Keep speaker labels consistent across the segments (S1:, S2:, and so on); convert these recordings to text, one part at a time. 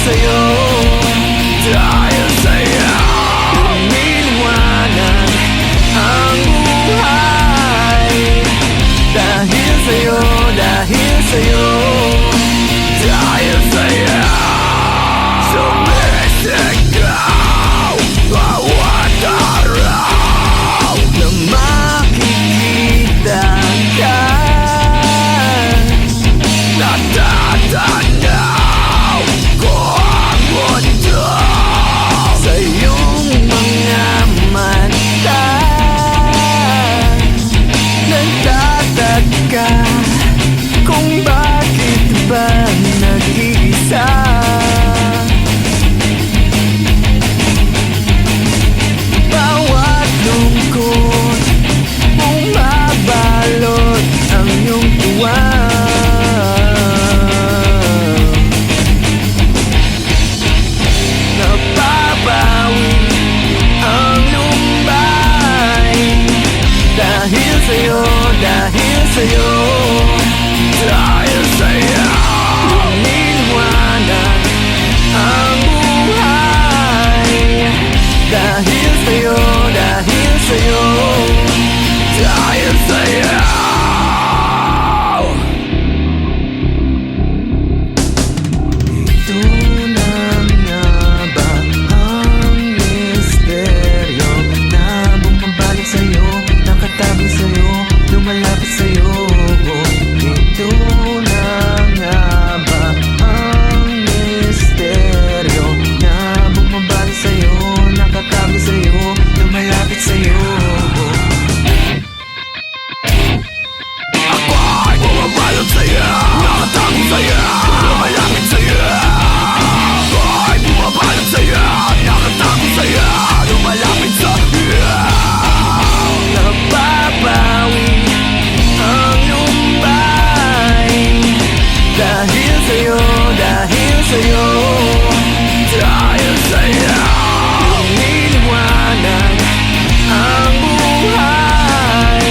S1: sa'yo, dahil sa'yo lumiliwanag ang buhay. Dahil sa'yo, dahil sa'yo, dahil sa'yo sumisigaw bawat araw na makikita ka. Natatanaw ko ang mundo sa iyong mga mata. Nagtataka kung bakit ba nag-iisa. Bawat lungkot bumabalot ang iyong tuwa. Napapawi ang lumbay. Dahil sa'yo, dahil sa'yo, dahil sa'yo lumiliwanag ang buhay. Dahil sa'yo, dahil sa'yo, dahil sa'yo. Ito na nga ba ang misteryo na bumabalik sa'yo, nakatago sa'yo, lumalapit sa'yo? Ito na nga ba ang misteryo na bumabalik sa'yo, nakatago sa'yo, lumalapit sa'yo? Ako ay bumabalot sa'yo, nakatago sa'yo, lumalapit sa'yo. Ako ay bumabalot sa'yo, nakatago sa'yo, lumalapit sa'yo. Napapawi ang lumbay. Dahil sa'yo, dahil sa'yo, dahil sa'yo lumiliwanag ang buhay.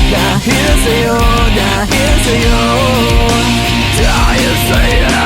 S1: Dahil sa'yo, dahil sa'yo, dahil sa'yo.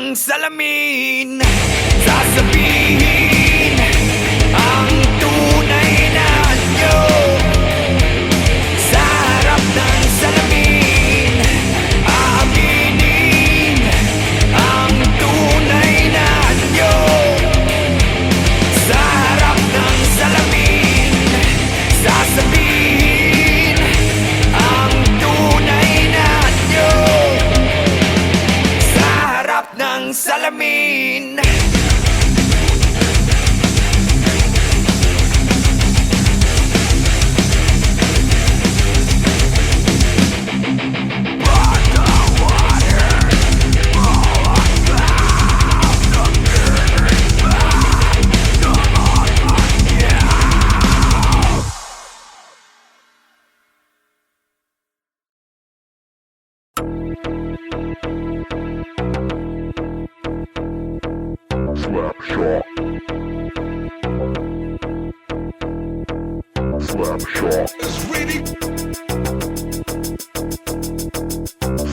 S1: ng salamin. Sasabihin ang tunay na anyo. Sa harap ng salamin, aaminin ang tunay na anyo. Sa harap ng salamin, sasabihin ang tunay na anyo. Sa harap ng salamin.
S2: Slapshot. Slapshot is really.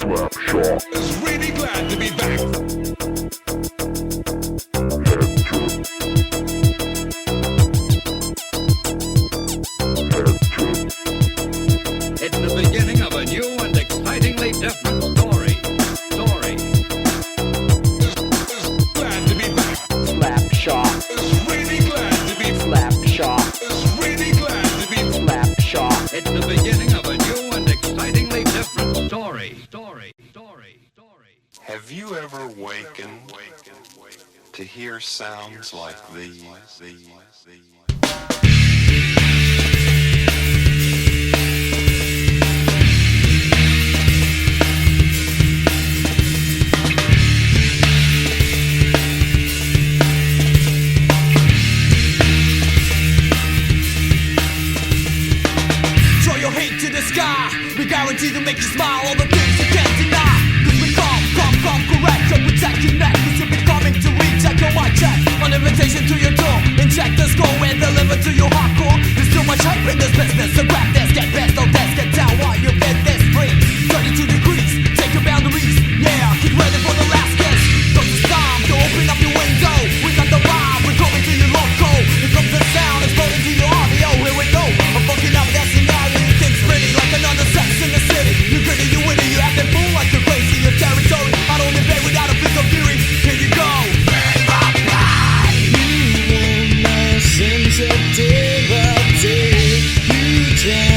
S2: Slapshot is really glad to be back.
S3: It's the beginning of a new and excitingly different story.
S2: Glad to be back.
S4: Slapshot
S2: Is really glad to be.
S4: Slapshot
S2: Is really glad to be.
S4: Slapshot
S3: It's the beginning of a new and excitingly different story.
S5: Have you ever wakened to hear sounds like these?
S1: Throw your hate to the sky. We guarantee to make you smile. All the things you can't deny. Cause we come correct. So protect your neck. Cause you'll be coming to recheck your mic check. On invitation to your door. Inject the score and deliver to your hardcore. There's too much hype in this business. So grab this, get best, don't test, get down while you get this free. 32 degrees, take your boundaries. Yeah, get ready for the last kiss. Cause it's time to open up your window. We got the vibe, we're coming to your loco. Here comes the sound, exploding to your audio. Here we go, I'm fucking up that scenario. You think pretty like another sex in the city. You gritty, you witty, you acting fool like you're crazy. Your territory, I don't debate without a piece of fury. Here you go.
S6: Sensitivity, you try.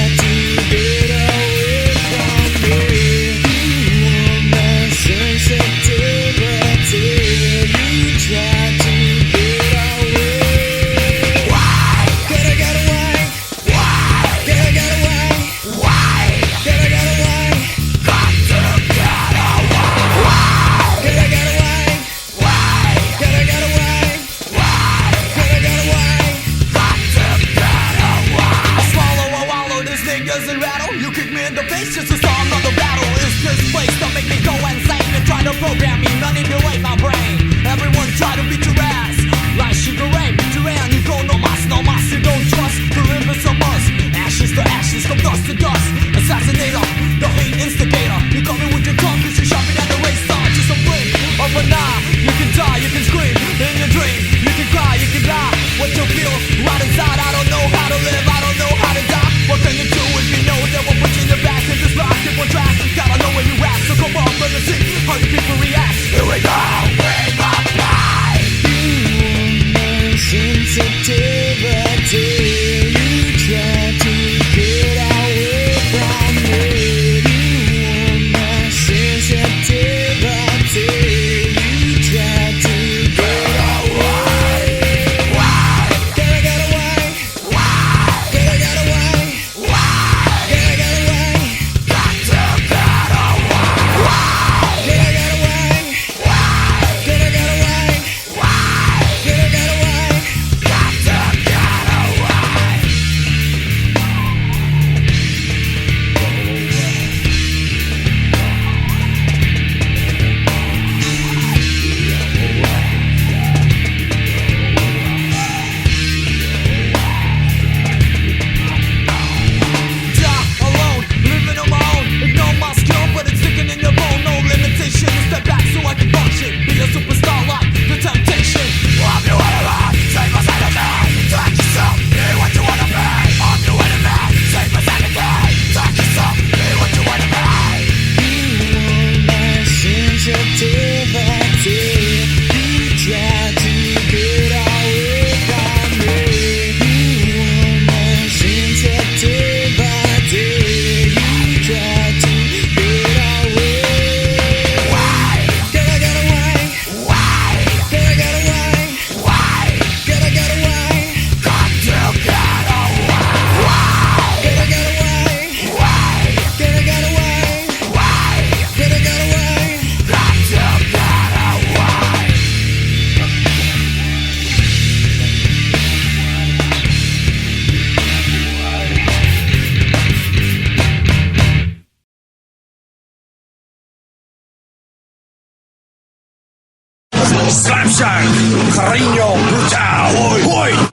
S6: Hashtag Carino Brutal. Hoy, hoy.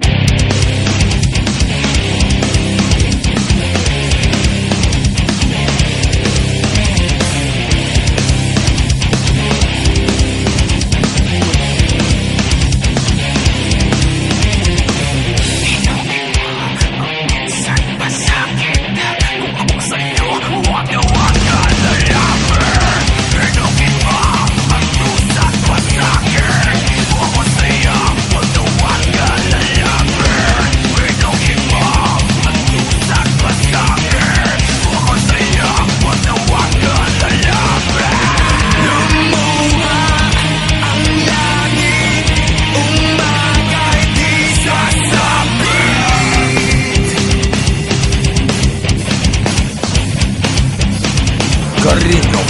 S6: Carino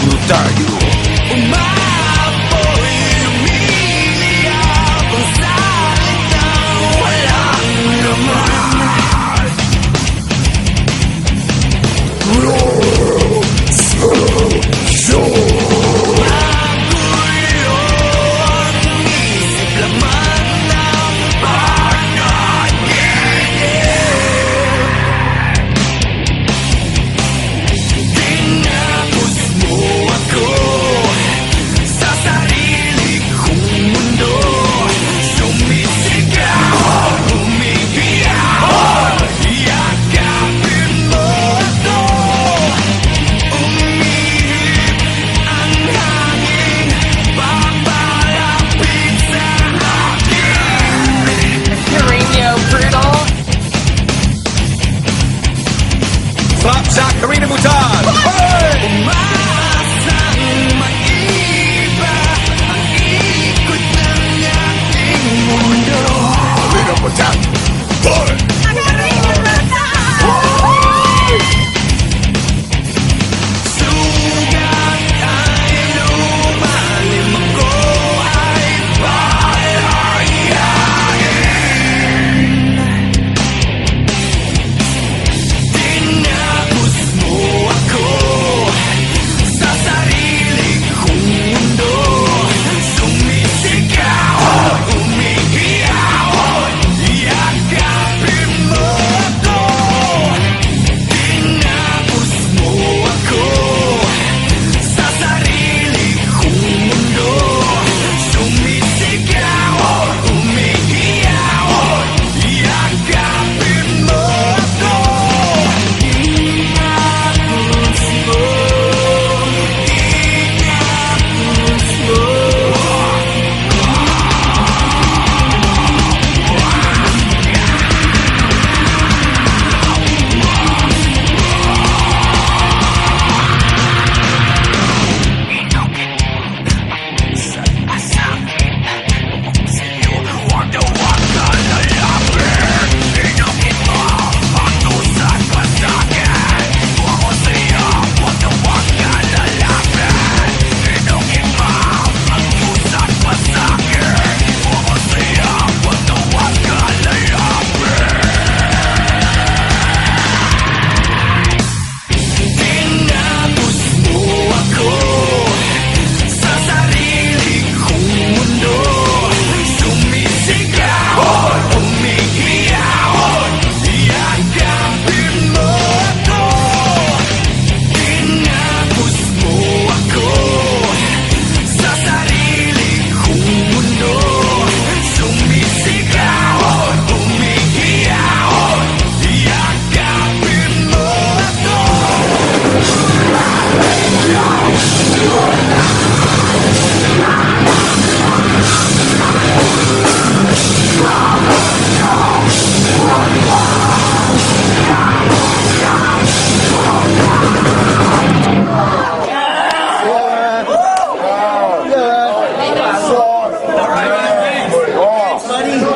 S6: Brutal.
S7: Carino Brutal.
S6: Flapjack Carino Brutal. Carino Brutal.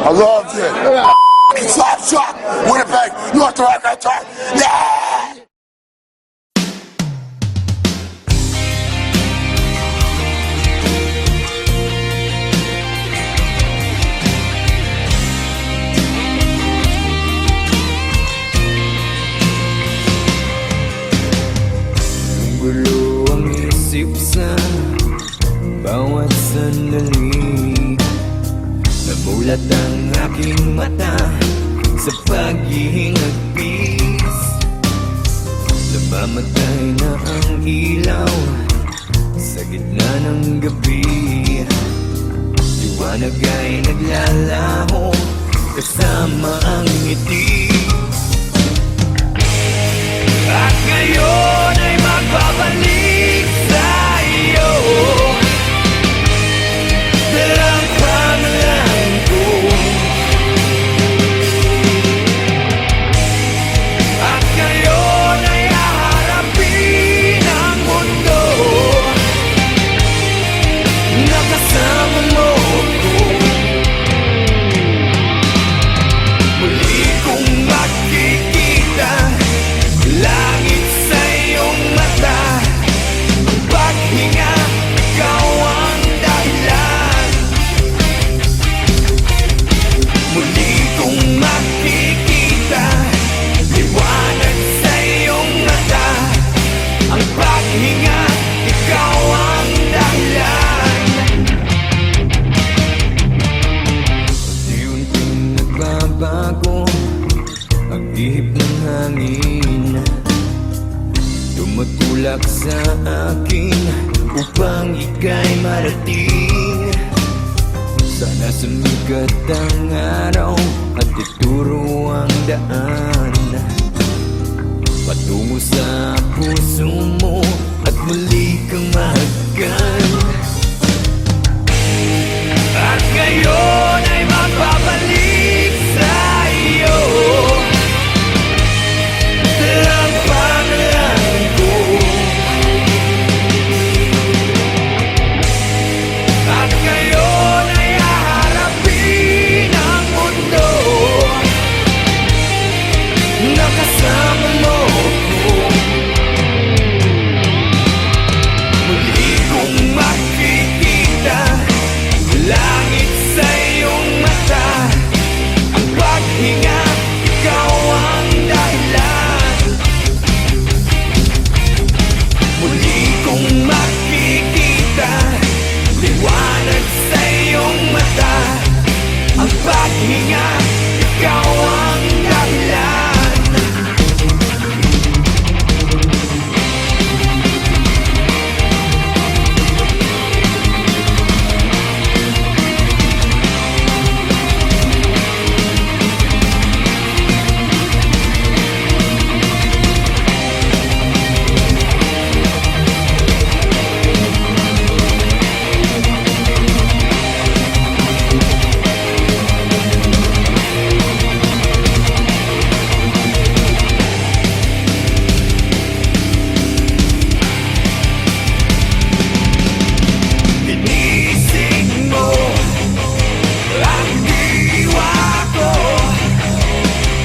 S8: I loved it. Slapshot, Winnipeg, North America. Yeah!
S1: Gulo ang isip sa bawat sandali.
S7: mata sa paghihingagpis. Namamatay na ang ilaw sa gitna ng gabi. Liwanag ay naglalaho kasama ang ngiti. At ngayon ay magbabalik sa iyo dalang pangalan ko. At ngayon ay haharapin ang mundo na kasama mo ko. Muli kong makikita langit sa iyong mata. Ang paghinga, ikaw ang dahilan. Muli kong makikita liwanag sa iyong mata. Ang paghinga, ikaw ang dahilan. Unti-unting nagbabago ang ihip ng hangin. Tumutulak sa akin upang ika'y marating. Sana sumikat ang araw at ituro ang daan patungo sa puso mo at muli kang mahagkan. At ngayon ay magbabalik sa iyo dalang pangalan ko. At ngayon ay haharapin ang mundo na kasama mo ko. Muli kong makikita langit sa iyong mata. Ang paghinga, ikaw ang dahilan. Muli kong makikita liwanag sa iyong mata. Ang paghinga, ikaw ang dahilan. Ginising mo ang diwa ko.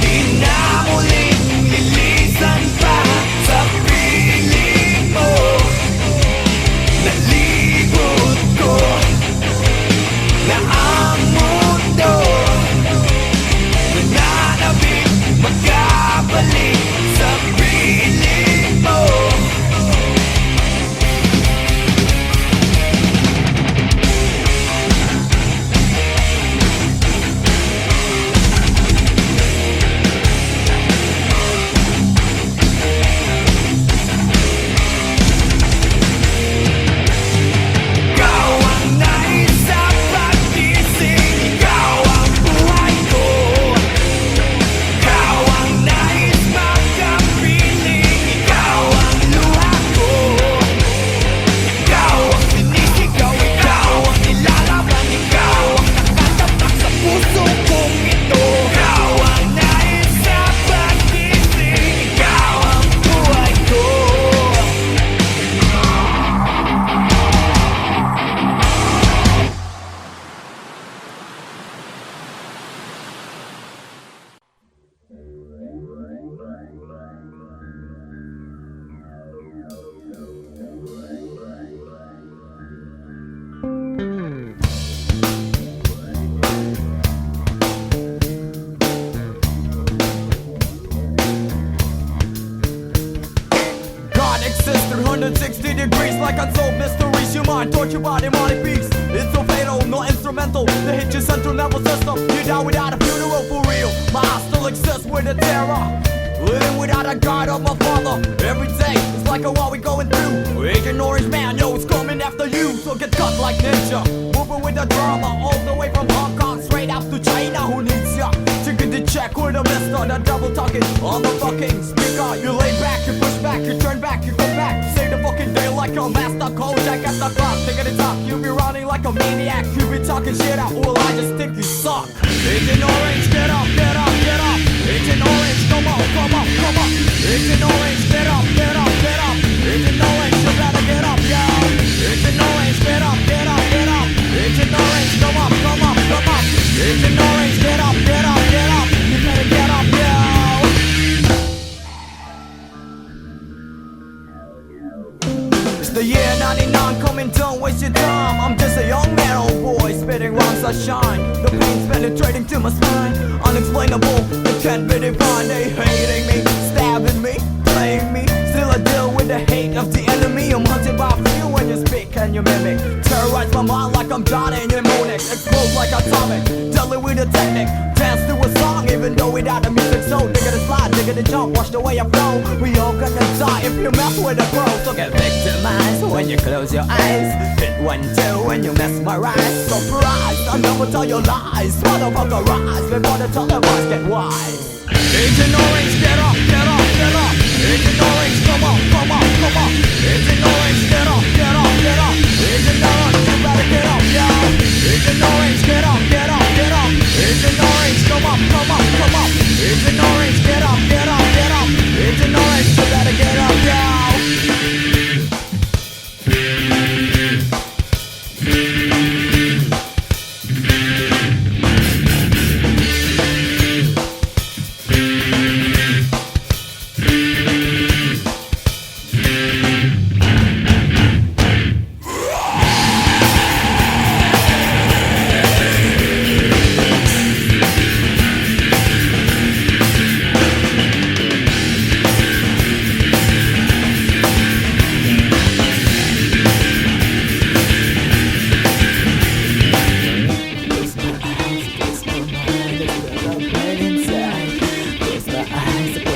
S7: Di na muling lilisan pa sa piling mo. Nalibot ko na ang mundo. Nananabik magkabalik sa piling mo. Ikaw ang nais sa pagkising. Ikaw ang buhay ko. Ikaw ang nais makapiling. Ikaw ang luha ko. Ikaw ang sinisigaw. Ikaw ang nilalaban. Ikaw ang nakatapak sa puso kong ito. Ikaw ang nais sa pagkising. Ikaw ang buhay ko.
S1: God exists 360 degrees like unsolved mysteries. Your mind tortured by demonic beasts. It's so fatal, no instrument instrumental to hit your central nervous system. You die without a funeral for real. My heart still exists with a terror. Living without a guide of my father. Every day is like a war we going through. Agent Orange Man, yo, it's coming after you. So get cut like ninja. Moving with the drama all the way from Hong Kong straight out to China. Who needs ya? Chicken to check with a mister. The double talking on the fucking speaker. You lay back, you push back, you turn back, you come back. Say the fucking day like a master Kojak at the clock. Take it talk, you be running like a maniac. You be talking shit out, well I just think you suck. Agent Orange, get up, get up, get up. Agent Orange, come on, come on, come on. Agent Orange, get up, get up, get up. Agent Orange, you better get up, yo. Agent Orange, get up, get up, get up. Agent Orange, come up, come up, come up. Agent Orange, get up, get up, get up. You better get up, yo. It's the year 99 coming, don't waste your time. I'm just a young man, old boy, spitting rhymes that shine. The pain's penetrating to my spine. Unexplainable, it can't be defined. They hating me, stabbing me, playing me. Still I deal with the hate of the enemy. I'm hunted by few when you speak and you mimic. Terrorize my mind like I'm Johnny Mnemonic. Explode like atomic, deadly with a technique. Dance to a song even though without the music. So digga the slide, digga the jump, watch the way I flow. We all gonna die if you mess with the pro. So get victimized when you close your eyes. Hit 1-2 when you mesmerize. Surprise, I never tell your lies. Motherfucker rise before the televised get wise. Agent Orange, get up, get up, get up. Agent Orange, come on, come on, come on. Agent Orange, get up, get up, get up. Agent Orange, you better get up, yo. Agent Orange, get up, get up, get up. Agent Orange, come up, come up, come up. Agent Orange, get up, get up, get up. Agent Orange, you better get up, yo.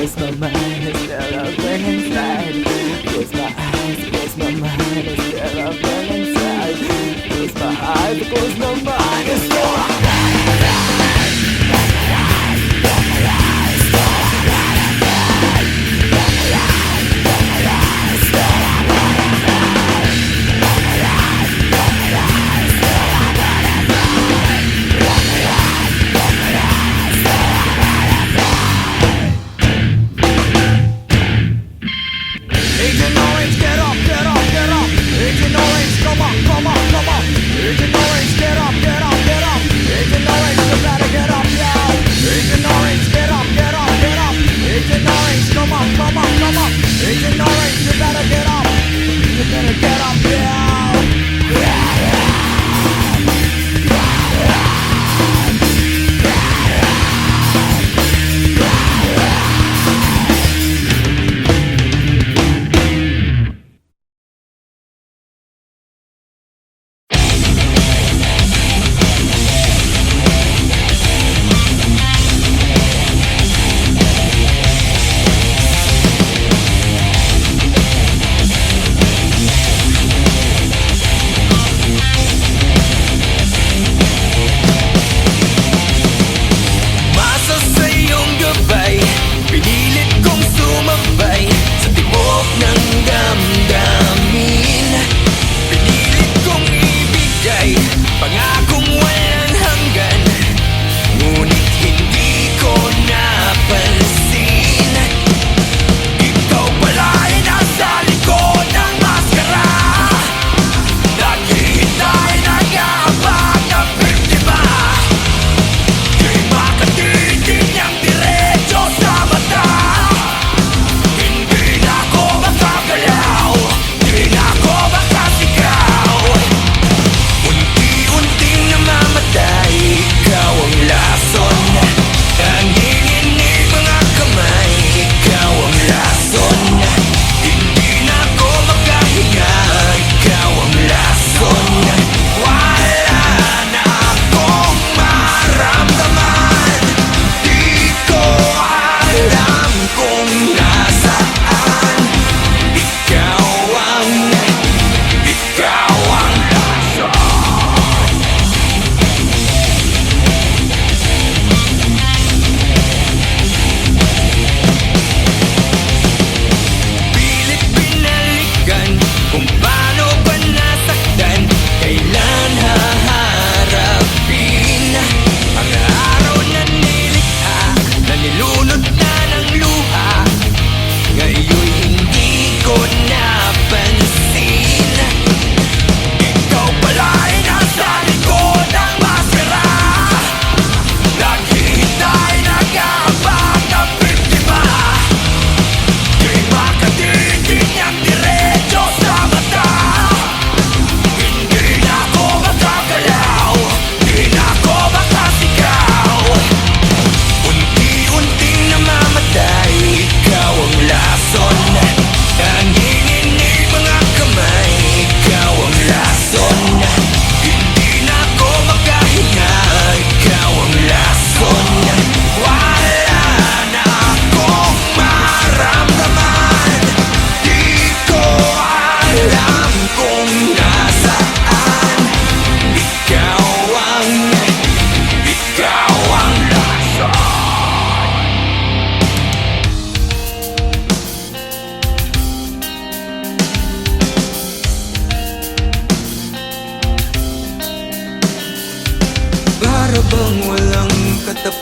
S1: Close my mind, it's still open inside. Close my eyes, close my mind, it's still open inside. Close my eyes, close my mind, it's still open inside. Agent Orange, get up, get up, get up. Agent Orange, come on, come on, come on. Agent Orange, get up.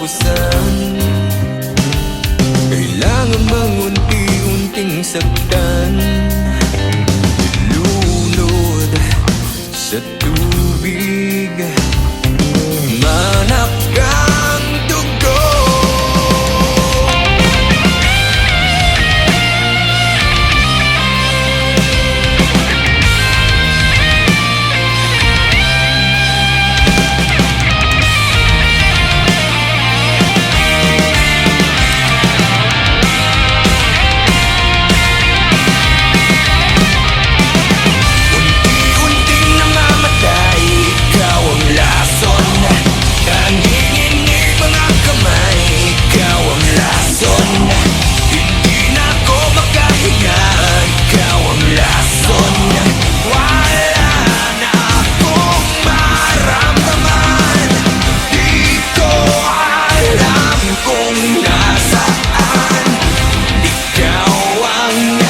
S7: katapusan. Kailangan bang unti-unting saktan, ilunod sa tubig, manak ang dugo. Unti-unting namamatay, ikaw ang lason. Tangingin mga kamay, ikaw ang lason. Hindi na ako makahinga, ikaw ang lason. Wala na akong maramdaman, di ko alam kung nasaan. Ikaw ang lason.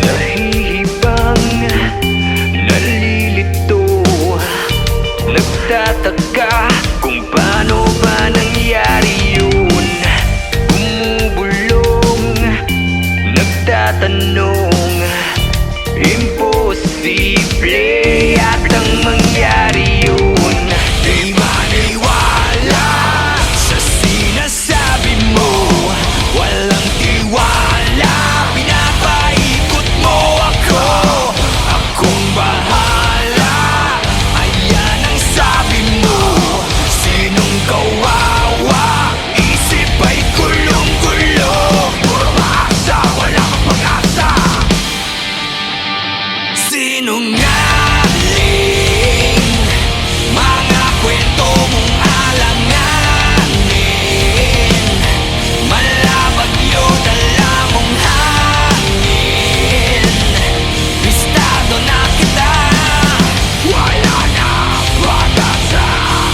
S7: Nahihibang, nalilito, nagtataka kung paano ba nangyari yun. Bumubulong, nagtatanong, imposible yatang mangyari yun. Di maniwala sa sinasabi mo, walang tiwala, pinapaikot mo ako. Akong bahala, ayan ang sabi mo. Sinong kawawa, isip ay gulong-gulong. Puro maasa, wala kang pag-asa. Sinungaling, mga kwento mong alanganin, malabagyo dala mong hangin. Bistado na kita, wala na pag-asa.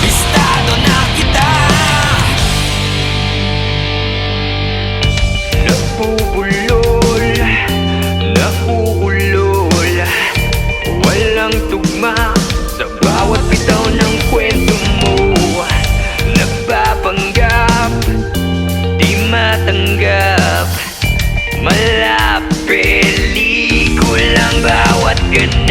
S7: Bistado na kita. Napupulol, nauulol, walang tugma sa bawat bitaw ng kwento mo. Nagpapanggap, di matanggap, mala pelikulang bawat ganap.